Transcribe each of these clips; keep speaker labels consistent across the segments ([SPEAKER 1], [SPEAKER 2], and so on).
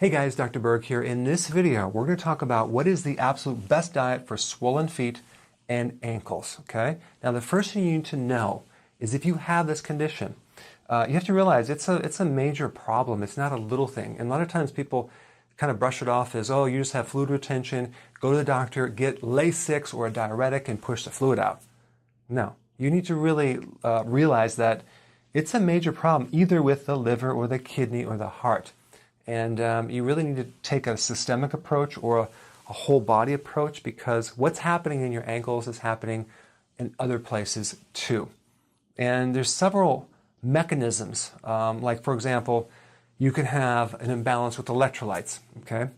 [SPEAKER 1] Hey guys, Dr. Berg here. In this video, we're going to talk about what is the absolute best diet for swollen feet and ankles, okay? Now, the first thing you need to know is if you have this condition, you have to realize it's a major problem. It's not a little thing. And a lot of times people kind of brush it off as, oh, you just have fluid retention, go to the doctor, get Lasix or a diuretic and push the fluid out. No, you need to really realize that it's a major problem either with the liver or the kidney or the heart. And you really need to take a systemic approach or a whole body approach because what's happening in your ankles is happening in other places too. And there's several mechanisms. Like, for example, you can have an imbalance with electrolytes, okay?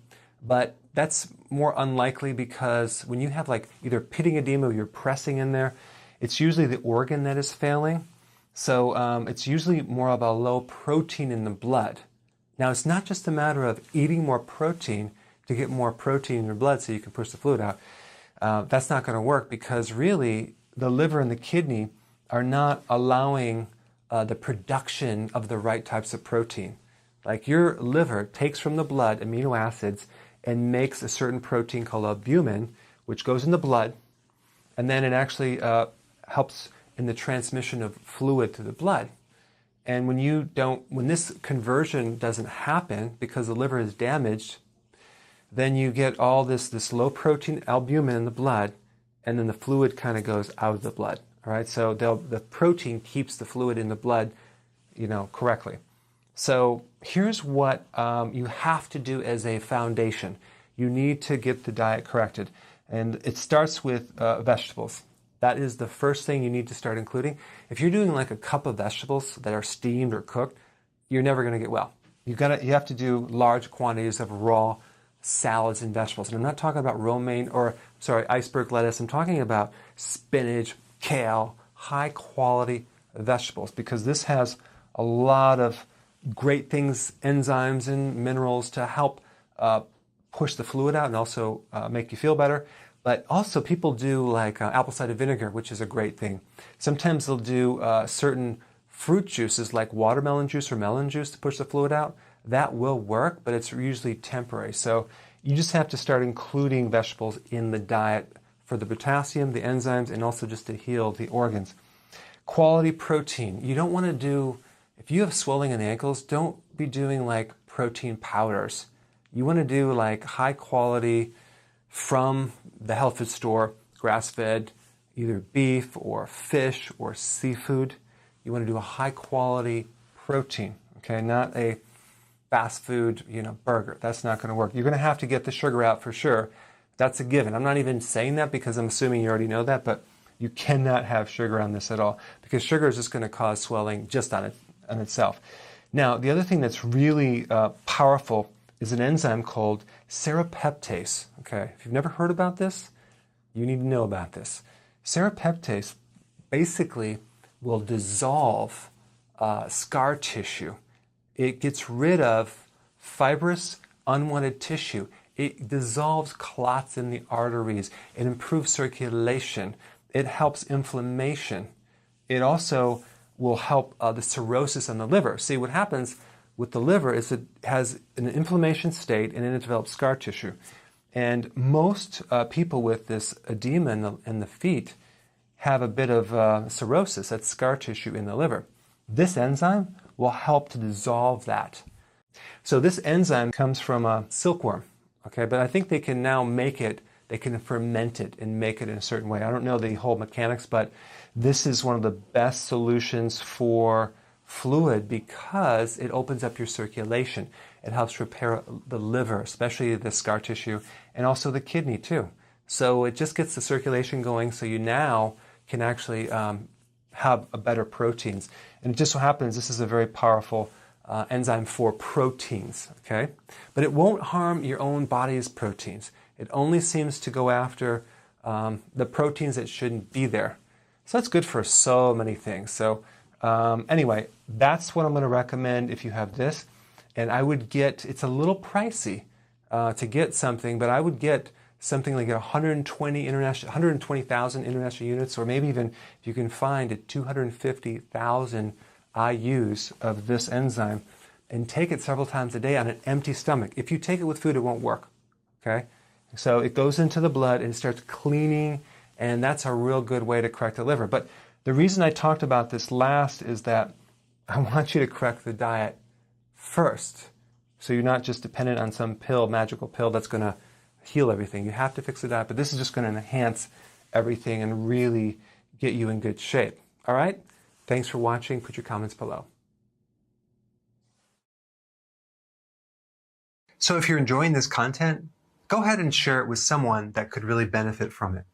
[SPEAKER 1] But that's more unlikely because when you have like either pitting edema or you're pressing in there, it's usually the organ that is failing. So it's usually more of a low protein in the blood. Now, it's not just a matter of eating more protein to get more protein in your blood so you can push the fluid out. That's not going to work because really the liver and the kidney are not allowing the production of the right types of protein. Like your liver takes from the blood amino acids and makes a certain protein called albumin, which goes in the blood, and then it actually helps in the transmission of fluid to the blood. And when this conversion doesn't happen because the liver is damaged, then you get all this low protein albumin in the blood, and then the fluid kind of goes out of the blood. All right, so the protein keeps the fluid in the blood, correctly. So here's what you have to do as a foundation. You need to get the diet corrected, and it starts with vegetables. That is the first thing you need to start including. If you're doing like a cup of vegetables that are steamed or cooked, you're never going to get well. You have to do large quantities of raw salads and vegetables. And I'm not talking about iceberg lettuce. I'm talking about spinach, kale, high quality vegetables, because this has a lot of great things, enzymes and minerals to help push the fluid out and also make you feel better. But also people do like apple cider vinegar, which is a great thing. Sometimes they'll do certain fruit juices like watermelon juice or melon juice to push the fluid out. That will work, but it's usually temporary. So you just have to start including vegetables in the diet for the potassium, the enzymes, and also just to heal the organs. Quality protein. You don't want to do, if you have swelling in the ankles, don't be doing like protein powders. You want to do like high quality from the health food store, grass-fed, either beef or fish or seafood. You want to do a high-quality protein, okay? Not a fast food, burger. That's not going to work. You're going to have to get the sugar out for sure. That's a given. I'm not even saying that because I'm assuming you already know that, but you cannot have sugar on this at all because sugar is just going to cause swelling just on itself. Now, the other thing that's really powerful is an enzyme called Serrapeptase. Okay, if you've never heard about this, you need to know about this. Serrapeptase basically will dissolve scar tissue. It gets rid of fibrous, unwanted tissue. It dissolves clots in the arteries. It improves circulation. It helps inflammation. It also will help the cirrhosis on the liver. See, what happens with the liver is it has an inflammation state and then it develops scar tissue. And most people with this edema in the feet have a bit of cirrhosis, that's scar tissue in the liver. This enzyme will help to dissolve that. So this enzyme comes from a silkworm, okay? But I think they can now they can ferment it and make it in a certain way. I don't know the whole mechanics, but this is one of the best solutions for fluid because it opens up your circulation. It helps repair the liver, especially the scar tissue, and also the kidney too. So it just gets the circulation going so you now can actually have a better proteins. And it just so happens this is a very powerful enzyme for proteins, okay? But it won't harm your own body's proteins. It only seems to go after the proteins that shouldn't be there. So that's good for so many things. So anyway, that's what I'm going to recommend if you have this. And I would it's a little pricey to get something, but I would get something like 120,000 international units, or maybe even if you can find 250,000 IUs of this enzyme, and take it several times a day on an empty stomach. If you take it with food, it won't work, okay? So it goes into the blood and starts cleaning, and that's a real good way to correct the liver. But the reason I talked about this last is that I want you to correct the diet first. So you're not just dependent on some pill, magical pill that's going to heal everything. You have to fix the diet, but this is just going to enhance everything and really get you in good shape. All right? Thanks for watching. Put your comments below. So if you're enjoying this content, go ahead and share it with someone that could really benefit from it.